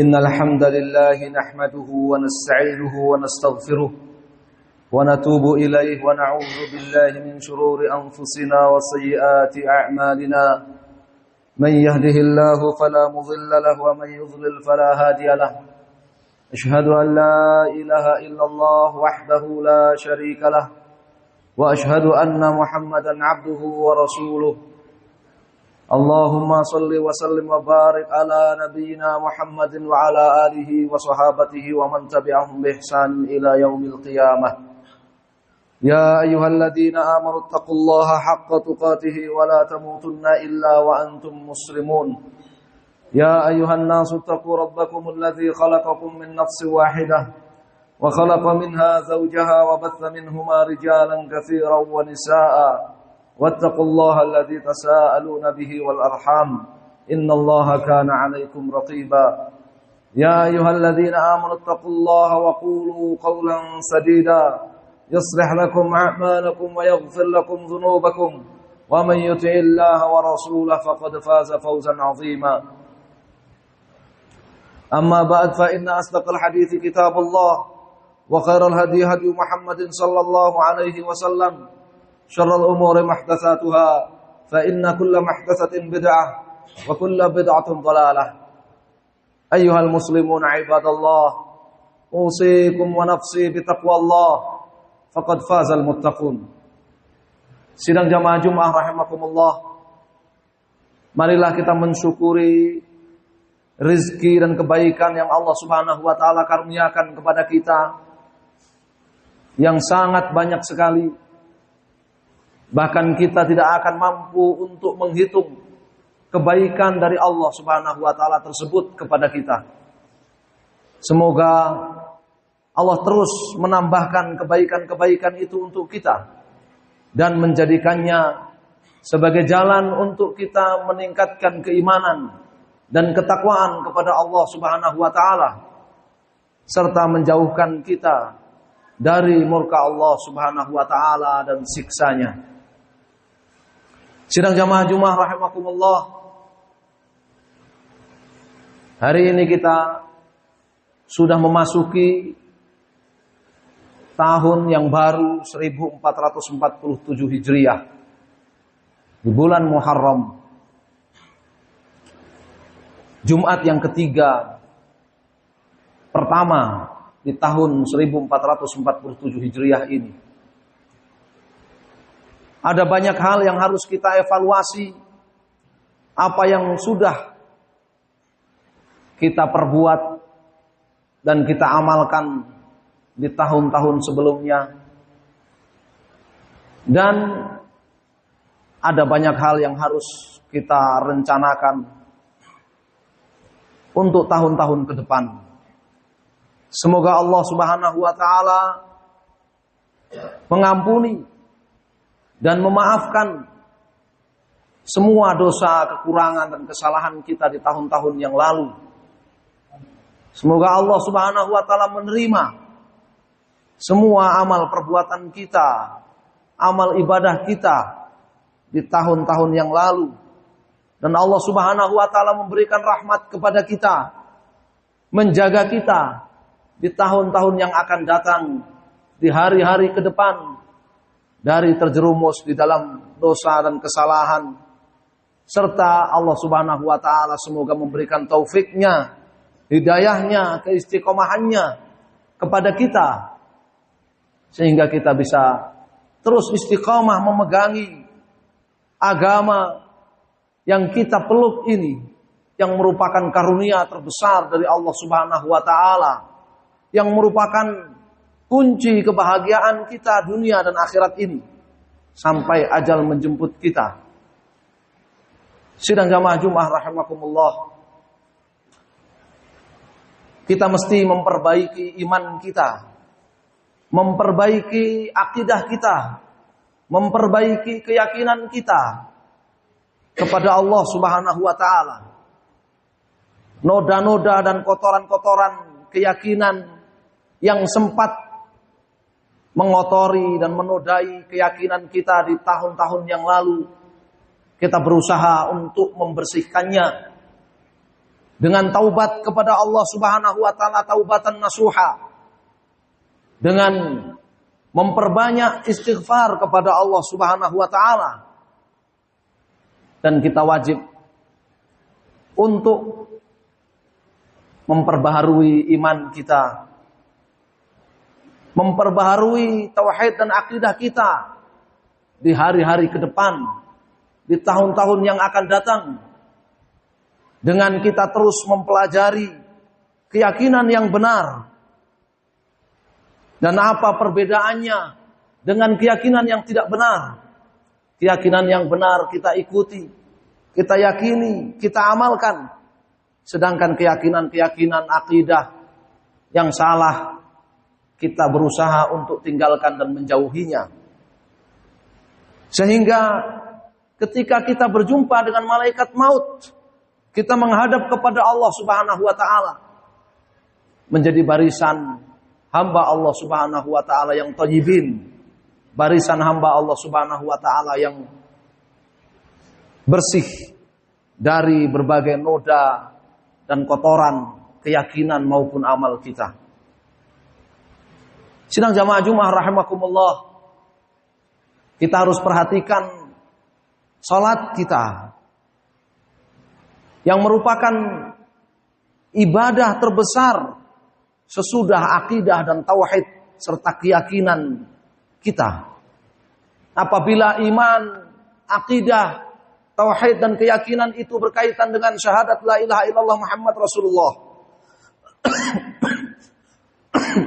إن الحمد لله نحمده ونستعينه ونستغفره ونتوب إليه ونعوذ بالله من شرور أنفسنا وسيئات أعمالنا من يهده الله فلا مضل له ومن يضلل فلا هادي له أشهد أن لا إله إلا الله وحده لا شريك له وأشهد أن محمدا عبده ورسوله اللهم صل وسلم وبارك على نبينا محمد وعلى آله وصحابته ومن تبعهم بإحسان إلى يوم القيامة يا أيها الذين آمنوا اتقوا الله حق تقاته ولا تموتن إلا وأنتم مسلمون يا أيها الناس اتقوا ربكم الذي خلقكم من نفس واحدة وخلق منها زوجها وبث منهما رجالا كثيرا ونساء واتقوا الله الذي تساءلون به والأرحام إن الله كان عليكم رقيبا يا أيها الذين آمنوا اتقوا الله وقولوا قولا سديدا يصلح لكم أعمالكم ويغفر لكم ذنوبكم ومن يطع الله ورسوله فقد فاز فوزا عظيما أما بعد فإن أصدق الحديث كتاب الله وخير الهدي هدي محمد صلى الله عليه وسلم شر الأمور محدثاتها فإن كل محدثة بدعة وكل بدعة ضلالة أيها المسلمون عباد الله أوصيكم ونفسي بتقوى الله فقد فاز المتقون. Sidang jamaah Jumat rahimakumullah, marilah kita mensyukuri rezeki dan kebaikan yang Allah Subhanahu wa taala karuniakan kepada kita yang sangat banyak sekali. Bahkan kita tidak akan mampu untuk menghitung kebaikan dari Allah Subhanahu wa taala tersebut kepada kita. Semoga Allah terus menambahkan kebaikan-kebaikan itu untuk kita dan menjadikannya sebagai jalan untuk kita meningkatkan keimanan dan ketakwaan kepada Allah Subhanahu wa taala serta menjauhkan kita dari murka Allah Subhanahu wa taala dan siksanya. Sidang jamaah Jumat rahimakumullah, hari ini kita sudah memasuki tahun yang baru 1447 Hijriah di bulan Muharram, Jumat yang ketiga pertama di tahun 1447 Hijriah ini. Ada banyak hal yang harus kita evaluasi, apa yang sudah kita perbuat dan kita amalkan di tahun-tahun sebelumnya. Dan ada banyak hal yang harus kita rencanakan untuk tahun-tahun ke depan. Semoga Allah Subhanahu wa taala mengampuni dan memaafkan semua dosa, kekurangan dan kesalahan kita di tahun-tahun yang lalu. Semoga Allah Subhanahu wa taala menerima semua amal perbuatan kita, amal ibadah kita di tahun-tahun yang lalu. Dan Allah Subhanahu wa taala memberikan rahmat kepada kita, menjaga kita di tahun-tahun yang akan datang, di hari-hari ke depan, dari terjerumus di dalam dosa dan kesalahan. Serta Allah Subhanahu wa taala semoga memberikan taufiknya, hidayahnya, keistiqomahannya kepada kita, sehingga kita bisa terus istiqamah memegangi agama yang kita peluk ini, yang merupakan karunia terbesar dari Allah Subhanahu wa taala, yang merupakan kunci kebahagiaan kita dunia dan akhirat ini sampai ajal menjemput kita. Sidang jamaah Jumat rahimakumullah, kita mesti memperbaiki iman kita, memperbaiki akidah kita, memperbaiki keyakinan kita kepada Allah Subhanahu wa taala. Noda-noda dan kotoran-kotoran keyakinan yang sempat mengotori dan menodai keyakinan kita di tahun-tahun yang lalu, kita berusaha untuk membersihkannya dengan taubat kepada Allah Subhanahu wa taala, taubatan nasuha, dengan memperbanyak istighfar kepada Allah Subhanahu wa taala. Dan kita wajib untuk memperbaharui iman kita, memperbaharui tauhid dan akidah kita di hari-hari ke depan, di tahun-tahun yang akan datang, dengan kita terus mempelajari keyakinan yang benar. Dan apa perbedaannya dengan keyakinan yang tidak benar? Keyakinan yang benar kita ikuti, kita yakini, kita amalkan. Sedangkan keyakinan-keyakinan akidah yang salah, kita berusaha untuk tinggalkan dan menjauhinya. Sehingga ketika kita berjumpa dengan malaikat maut, kita menghadap kepada Allah Subhanahu wa taala, menjadi barisan hamba Allah Subhanahu wa taala yang thayyibin, barisan hamba Allah Subhanahu wa taala yang bersih dari berbagai noda dan kotoran keyakinan maupun amal kita. Sidang jamaah Jumat rahimakumullah, kita harus perhatikan salat kita yang merupakan ibadah terbesar sesudah akidah dan tauhid serta keyakinan kita. Apabila iman, akidah, tauhid dan keyakinan itu berkaitan dengan syahadat la ilaha illallah Muhammad Rasulullah,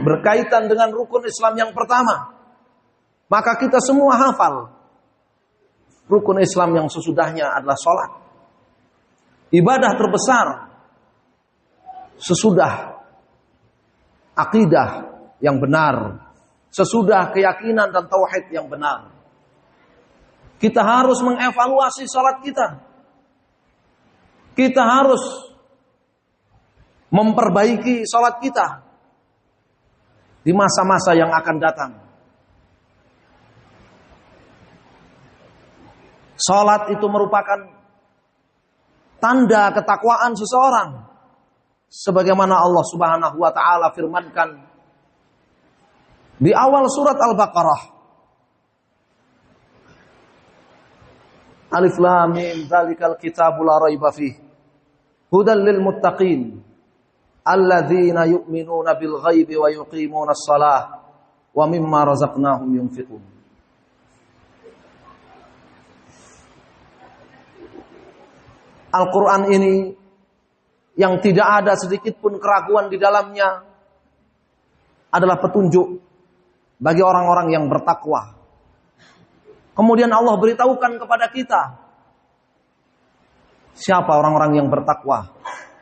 berkaitan dengan rukun Islam yang pertama, maka kita semua hafal rukun Islam yang sesudahnya adalah salat. Ibadah terbesar sesudah akidah yang benar, sesudah keyakinan dan tauhid yang benar. Kita harus mengevaluasi salat kita. Kita harus memperbaiki salat kita di masa-masa yang akan datang. Salat itu merupakan tanda ketakwaan seseorang, sebagaimana Allah Subhanahu wa taala firmankan di awal surat Al-Baqarah, Alif Lam Mim dzalikal kitabul la raiba fihi hudal lil muttaqin alladzina yu'minuna bil ghaibi wa yuqimunas shalah wa mimma razaqnahum yunfiqun. Al-Quran ini yang tidak ada sedikit pun keraguan di dalamnya adalah petunjuk bagi orang-orang yang bertakwa. Kemudian Allah beritahukan kepada kita siapa orang-orang yang bertakwa.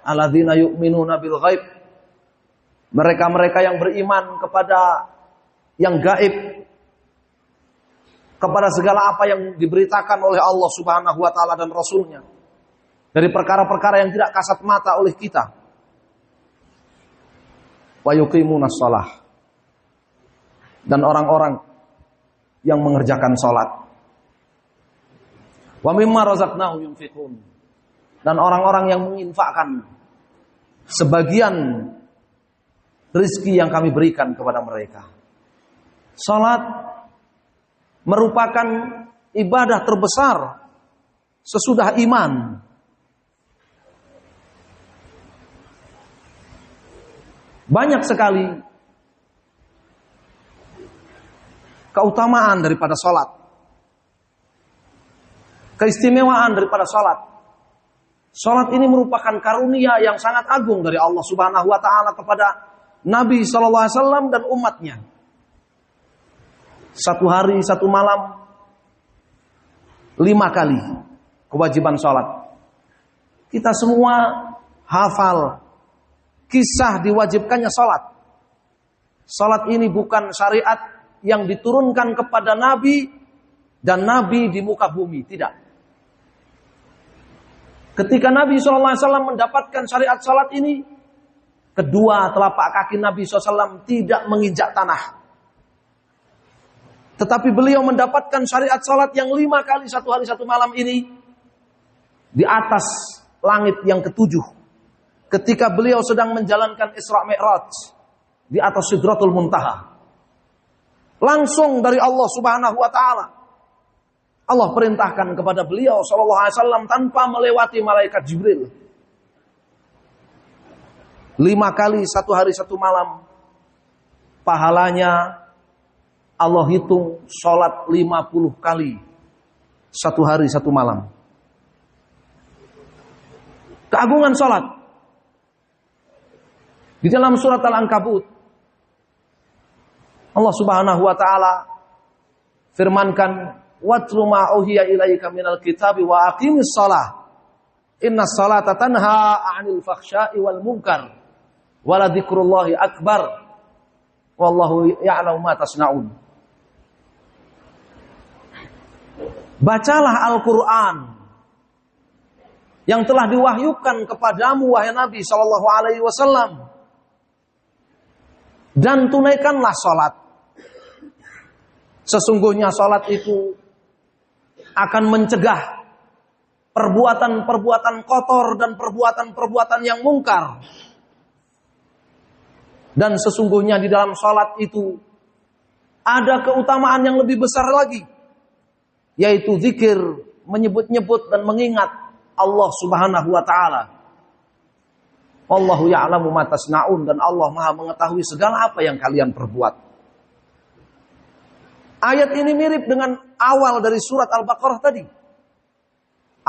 Alladzina yu'minuna bil ghaib. Mereka-mereka yang beriman kepada yang gaib, kepada segala apa yang diberitakan oleh Allah Subhanahu wa taala dan Rasulnya, dari perkara-perkara yang tidak kasat mata oleh kita. Wa yuqimunas shalah. Dan orang-orang yang mengerjakan salat. Wa mimma razaqnahum yunfiqun. Dan orang-orang yang menginfakkan sebagian rezeki yang kami berikan kepada mereka. Salat merupakan ibadah terbesar sesudah iman. Banyak sekali keutamaan daripada salat, keistimewaan daripada salat. Salat ini merupakan karunia yang sangat agung dari Allah Subhanahu wa taala kepada Nabi sallallahu alaihi wasallam dan umatnya. Satu hari, satu malam, 5 kali kewajiban salat. Kita semua hafal kisah diwajibkannya salat. Salat ini bukan syariat yang diturunkan kepada Nabi dan Nabi di muka bumi, tidak. Ketika Nabi SAW mendapatkan syariat salat ini, kedua telapak kaki Nabi SAW tidak menginjak tanah. Tetapi beliau mendapatkan syariat salat yang 5 kali satu hari satu malam ini di atas langit yang ke-7. ketika beliau sedang menjalankan Isra Mi'raj di atas Sidratul Muntaha. Langsung dari Allah Subhanahu wa taala. Allah perintahkan kepada beliau sallallahu alaihi wasallam tanpa melewati malaikat Jibril. 5 kali 1 hari 1 malam. Pahalanya Allah hitung sholat 50 kali 1 hari 1 malam. Keagungan sholat. Di dalam surat Al-Ankabut, Allah Subhanahu wa taala firmankan, "Watlu ma uhiya ilaika minal kitabi wa aqimis shalah. Innas salata tanha 'anil fakhsya'i wal munkar. Wa la dzikrullahi akbar. Wallahu ya'lamu ma tasna'un." Bacalah Al-Qur'an yang telah diwahyukan kepadamu wahai Nabi sallallahu alaihi wasallam, dan tunaikanlah salat. Sesungguhnya salat itu akan mencegah perbuatan-perbuatan kotor dan perbuatan-perbuatan yang mungkar. Dan sesungguhnya di dalam salat itu ada keutamaan yang lebih besar lagi, yaitu zikir, menyebut-nyebut dan mengingat Allah Subhanahu wa taala. Wallahu ya'lamu ma tasna'un, dan Allah Maha mengetahui segala apa yang kalian perbuat. Ayat ini mirip dengan awal dari surat Al-Baqarah tadi.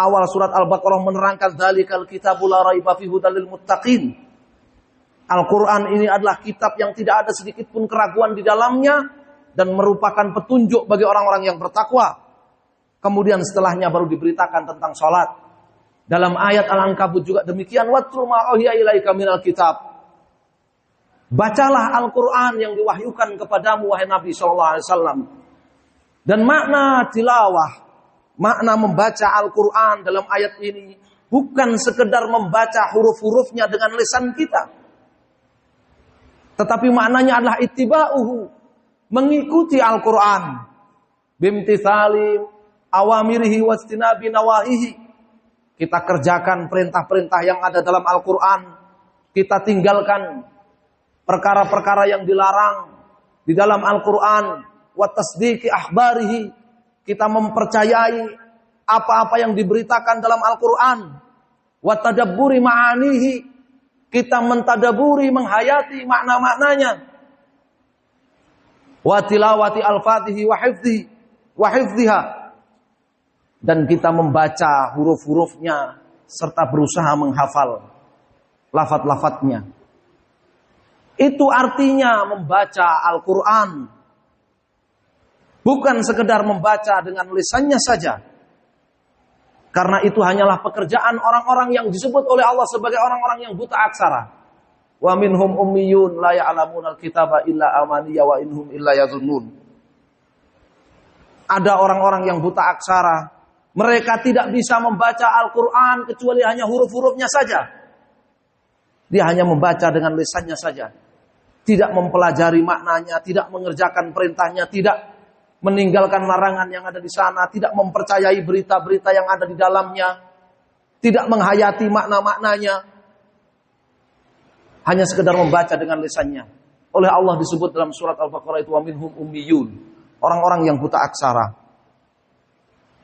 Awal surat Al-Baqarah menerangkan dzalikal kitabul la raiba fihi hudal lil muttaqin. Al-Qur'an ini adalah kitab yang tidak ada sedikit pun keraguan di dalamnya dan merupakan petunjuk bagi orang-orang yang bertakwa. Kemudian setelahnya baru diberitakan tentang salat. Dalam ayat Al-Ankabut juga demikian, watlu ma uhiya ilaika minal kitab. Bacalah Al-Qur'an yang diwahyukan kepadamu wahai Nabi sallallahu alaihi wasallam. Dan makna tilawah, makna membaca Al-Qur'an dalam ayat ini bukan sekedar membaca huruf-hurufnya dengan lisan kita, tetapi maknanya adalah ittiba'uhu, mengikuti Al-Qur'an, bimtithali awamirihi wastinabi nawahihi. Kita kerjakan perintah-perintah yang ada dalam Al-Qur'an, kita tinggalkan perkara-perkara yang dilarang di dalam Al-Qur'an, wa tasdiqi akhbarihi, kita mempercayai apa-apa yang diberitakan dalam Al-Qur'an, wa tadabburi ma'anihi, kita mentadaburi, menghayati makna-maknanya, wa tilawati al-fatihi wa hifdhiha, dan kita membaca huruf-hurufnya serta berusaha menghafal lafaz-lafaznya. Itu artinya membaca Al-Qur'an. Bukan sekedar membaca dengan lisannya saja. Karena itu hanyalah pekerjaan orang-orang yang disebut oleh Allah sebagai orang-orang yang buta aksara. Wa minhum ummiyun la ya'lamunal kitaba illa amaniya wa inhum illa yadhunnun. Ada orang-orang yang buta aksara. Mereka tidak bisa membaca Al-Quran kecuali hanya huruf-hurufnya saja. Dia hanya membaca dengan lisannya saja. Tidak mempelajari maknanya, tidak mengerjakan perintahnya, tidak meninggalkan larangan yang ada di sana, tidak mempercayai berita-berita yang ada di dalamnya, tidak menghayati makna-maknanya. Hanya sekedar membaca dengan lisannya. Oleh Allah disebut dalam surat Al-Baqarah itu wa minhum ummiyun, orang-orang yang buta aksara.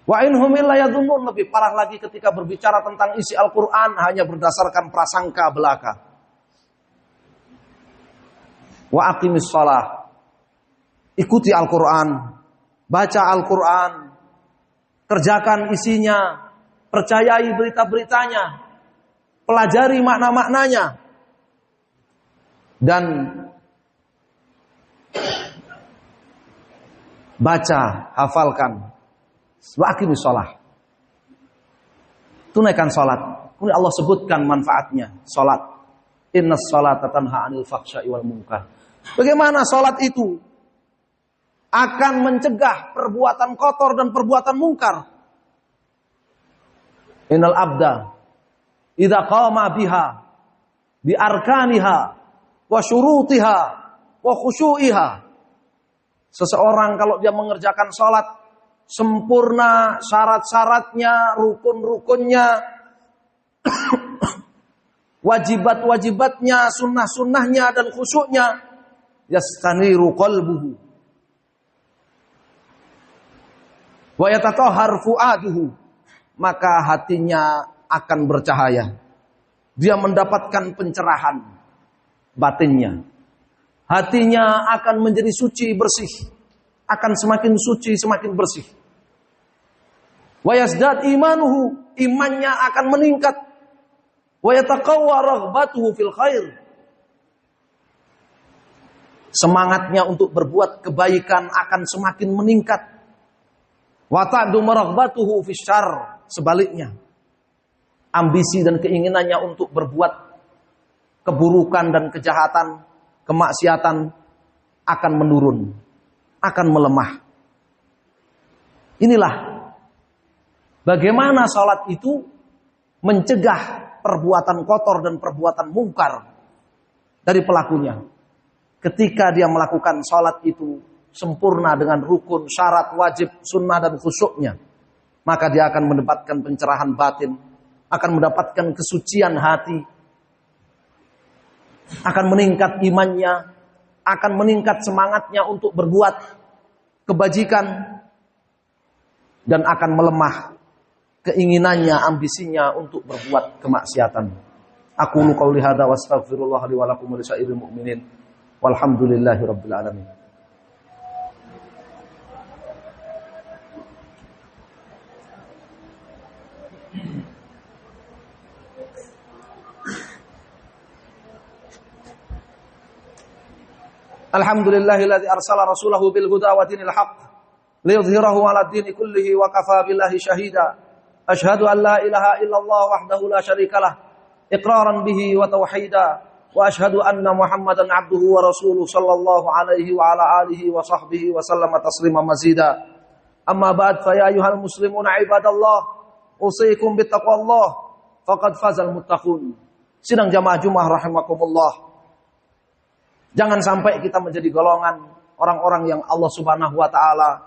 Wa inhum illa yadhunnun, lebih parah lagi ketika berbicara tentang isi Al-Qur'an hanya berdasarkan prasangka belaka. Wa aqimis shalah, ikuti Al-Qur'an, baca Al-Qur'an, kerjakan isinya, percayai berita-beritanya, pelajari makna-maknanya, dan baca, hafalkan. Wa aqimis shalah, tunaikan salat. Kemudian Allah sebutkan manfaatnya salat. Innas salata tanha 'anil fakhsya'i wal munkar. Bagaimana salat itu akan mencegah perbuatan kotor dan perbuatan mungkar. Innal abda idza qama biha bi arkaniha wa syurutiha wa khusyu'iha. Seseorang kalau dia mengerjakan salat sempurna syarat-syaratnya, rukun-rukunnya, wajibat-wajibatnya, sunnah-sunnahnya dan khusyuknya, yastaniru qalbuhu wa yatatahhar fuaduhu, maka hatinya akan bercahaya. Dia mendapatkan pencerahan batinnya. Hatinya akan menjadi suci bersih, akan semakin suci, semakin bersih. Wa yazdad imanuhu, imannya akan meningkat. Wa yataqawwa raghbatuhu fil khair, semangatnya untuk berbuat kebaikan akan semakin meningkat. Wa ta'du raghbatuhu fis syarr, sebaliknya ambisi dan keinginannya untuk berbuat keburukan dan kejahatan, kemaksiatan akan menurun, akan melemah. Inilah bagaimana salat itu mencegah perbuatan kotor dan perbuatan mungkar dari pelakunya. Ketika dia melakukan salat itu sempurna dengan rukun, syarat, wajib, sunnah dan khusyuknya, maka dia akan mendapatkan pencerahan batin, akan mendapatkan kesucian hati, akan meningkat imannya, akan meningkat semangatnya untuk berbuat kebajikan, dan akan melemah keinginannya, ambisinya untuk berbuat kemaksiatan. Aqulu qouli hadza wa astaghfirullah li wa lakum wa lisairil mu'minin walhamdulillahi rabbil alamin. Alhamdulillahilladzi arsala rasulahu bil huda wa dinil haqq liyudhhirahu 'ala ad-dini kullihi wa kafaa billahi shahida. Asyhadu an la ilaha illallah wahdahu la syarikalah iqraran bihi wa tauhida wa asyhadu anna Muhammadan 'abduhu wa rasuluhu sallallahu alaihi wa ala alihi wa sahbihi wa sallama taslima mazida. Amma ba'd, fa ya ayyuhal muslimuna ibadallah, usiikum bittaqwallah faqad fazal muttaqun. Sidang jamaah Jumat rahimakumullah. Jangan sampai kita menjadi golongan orang-orang yang Allah Subhanahu wa taala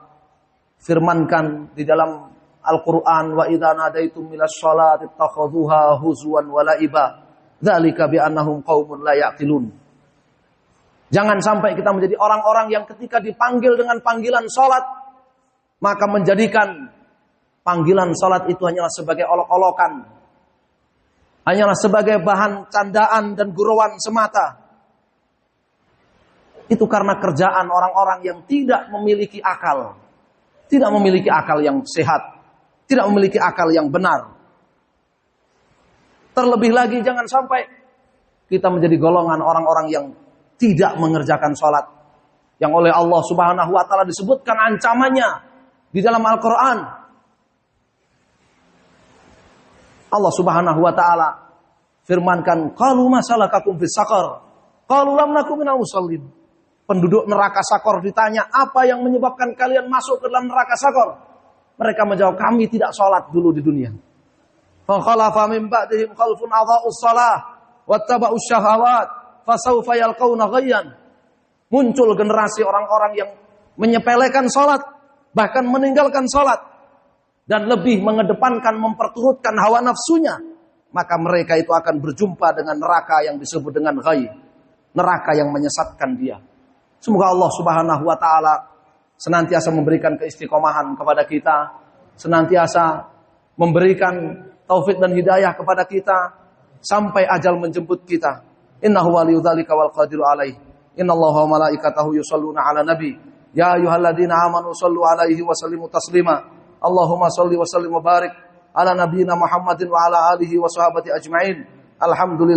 firmankan di dalam Al-Qur'an, wa idza nadaitum milas sholati ittakhadhuha huzwan wa la'iba dzalika bi annahum qaumun la yaqilun. Jangan sampai kita menjadi orang-orang yang ketika dipanggil dengan panggilan salat maka menjadikan panggilan salat itu hanyalah sebagai olok-olokan, hanyalah sebagai bahan candaan dan gurauan semata. Itu karena kerjaan orang-orang yang tidak memiliki akal. Tidak memiliki akal yang sehat. Tidak memiliki akal yang benar. Terlebih lagi jangan sampai kita menjadi golongan orang-orang yang tidak mengerjakan sholat. Yang oleh Allah Subhanahu wa ta'ala disebutkan ancamannya di dalam Al-Quran. Allah Subhanahu wa ta'ala firmankan, qalu ma salakakum fis saqar? Qalu lam nakum minal musallin. Penduduk neraka Sakor ditanya, apa yang menyebabkan kalian masuk ke dalam neraka Sakor? Mereka menjawab, kami tidak sholat dulu di dunia. Fa khalafa min ba'dihim khalfun adha'us shalah wattaba'us syahawat fasawfa yalqauna ghayyan. Muncul generasi orang-orang yang menyepelekan sholat, bahkan meninggalkan sholat, dan lebih mengedepankan, memperturutkan hawa nafsunya. Maka mereka itu akan berjumpa dengan neraka yang disebut dengan ghayy, neraka yang menyesatkan dia. Semoga Allah Subhanahu wa ta'ala senantiasa memberikan keistiqomahan kepada kita, senantiasa memberikan taufik dan hidayah kepada kita sampai ajal menjemput kita. Innahu waliyudzalika wal qadiru alaih. Innallaha wa malaikatahu yusholluna 'alan nabi. Ya ayyuhalladzina amanu shallu 'alaihi wa sallimu taslima. Allahumma shalli wa sallim wa barik ala nabiyyina Muhammadin wa ala alihi wa sahbihi ajmain. Alhamdulillah.